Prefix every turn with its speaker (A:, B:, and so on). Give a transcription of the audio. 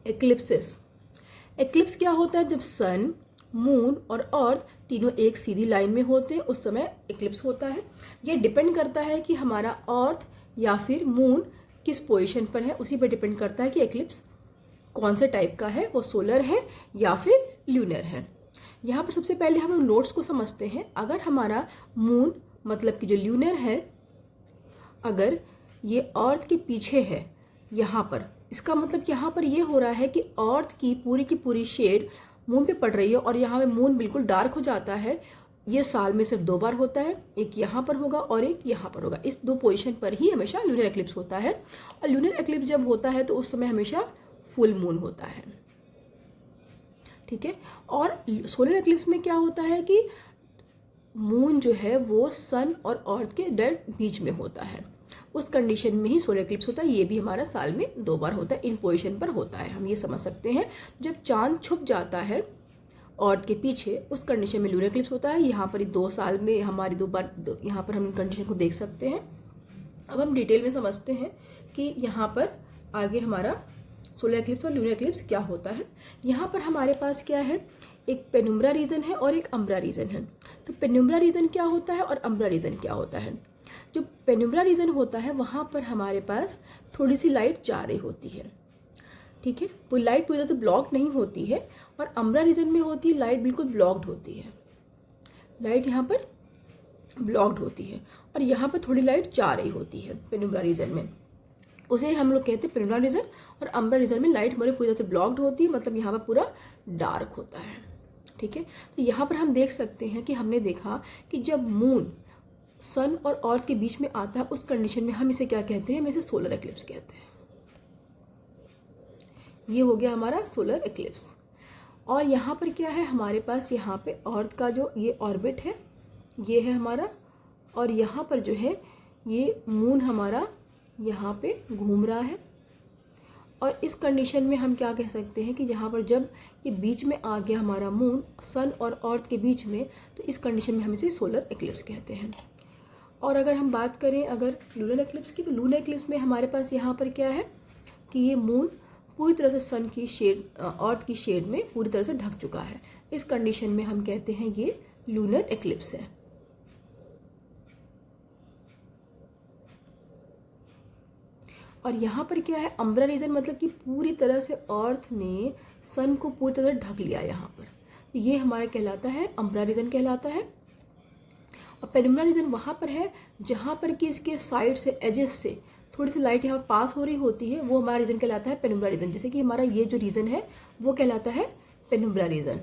A: Eclipses. Eclipse क्या होता है? जब सन, मून और अर्थ तीनों एक सीधी लाइन में होते हैं उस समय एक्लिप्स होता है। ये डिपेंड करता है कि हमारा अर्थ या फिर मून किस पोजीशन पर है, उसी पर डिपेंड करता है कि एक्लिप्स कौन से टाइप का है, वो सोलर है या फिर ल्यूनर है। यहाँ पर सबसे पहले हम नोट्स को समझते हैं। अगर हमारा मून मतलब कि जो ल्यूनर है, अगर ये अर्थ के पीछे है यहाँ पर, इसका मतलब यहाँ पर ये हो रहा है कि अर्थ की पूरी शेड मून पे पड़ रही है और यहाँ पे मून बिल्कुल डार्क हो जाता है। ये साल में सिर्फ 2 बार होता है, एक यहाँ पर होगा और एक यहाँ पर होगा। इस 2 पोजीशन पर ही हमेशा ल्यूनर एक्लिप्स होता है। और ल्यूनर एक्लिप्स जब होता है तो उस समय हमेशा फुल मून होता है, ठीक है। और सोलर एक्लिप्स में क्या होता है कि मून जो है वो सन और अर्थ के डेड बीच में होता है, उस कंडीशन में ही सोलर एक्लिप्स होता है। ये भी हमारा साल में 2 बार होता है, इन पोजीशन पर होता है। हम ये समझ सकते हैं जब चांद छुप जाता है अर्थ के पीछे, उस कंडीशन में लूनर एक्लिप्स होता है। यहाँ पर 2 साल में हमारी 2 बार, यहाँ पर हम कंडीशन को देख सकते हैं। अब हम डिटेल में समझते हैं कि यहाँ पर आगे हमारा सोलर एक्लिप्स और लूनर एक्लिप्स क्या होता है। यहाँ पर हमारे पास क्या है, एक पेनुम्ब्रा रीजन है और एक अम्ब्रा रीजन है। तो पेनुम्ब्रा रीजन क्या होता है और अम्ब्रा रीजन क्या होता है? जो पेनुम्ब्रा रीजन होता है वहाँ पर हमारे पास थोड़ी सी लाइट जा रही होती है, ठीक है। वो लाइट पूरी तरह से ब्लॉक नहीं होती है। और अम्ब्रा रीजन में होती है लाइट बिल्कुल ब्लॉक्ड होती है, लाइट यहाँ पर ब्लॉक्ड होती है और यहाँ पर थोड़ी लाइट जा रही होती है पेनुम्ब्रा रीजन में। उसे हम लोग कहते हैं पेनुम्ब्रा रीजन। और अम्ब्रा रीजन में लाइट हमारी पूरी तरह से ब्लॉक्ड होती है, मतलब यहाँ पर पूरा डार्क होता है, ठीक है। तो यहाँ पर हम देख सकते हैं कि हमने देखा कि जब मून सन और अर्थ के बीच में आता है उस कंडीशन में हम इसे क्या कहते हैं? हम इसे सोलर एक्लिप्स कहते हैं। ये हो गया हमारा सोलर एक्लिप्स। और यहाँ पर क्या है, हमारे पास यहाँ पे अर्थ का जो ये ऑर्बिट है ये है हमारा, और यहाँ पर जो है ये मून हमारा यहाँ पे घूम रहा है। और इस कंडीशन में हम क्या कह सकते हैं कि यहाँ पर जब ये बीच में आ गया हमारा मून सन और अर्थ के बीच में, तो इस कंडीशन में हम इसे सोलर एक्लिप्स कहते हैं। और अगर हम बात करें अगर लूनर एक्लिप्स की, तो लूनर एक्लिप्स में हमारे पास यहाँ पर क्या है कि ये मून पूरी तरह से सन की शेड, अर्थ की शेड में पूरी तरह से ढक चुका है। इस कंडीशन में हम कहते हैं ये लूनर एक्लिप्स है। और यहाँ पर क्या है, अम्ब्रा रीजन, मतलब कि पूरी तरह से अर्थ ने सन को पूरी तरह से ढक लिया यहाँ पर, तो ये हमारा कहलाता है अम्ब्रा रीजन कहलाता है। और पेनुम्ब्रा रीजन वहाँ पर है जहाँ पर कि इसके साइड से, एजेस से थोड़ी सी लाइट यहाँ पास हो रही होती है, वो हमारा रीजन कहलाता है पेनुम्ब्रा रीजन। जैसे कि हमारा ये जो रीजन है वो कहलाता है पेनुम्ब्रा रीजन।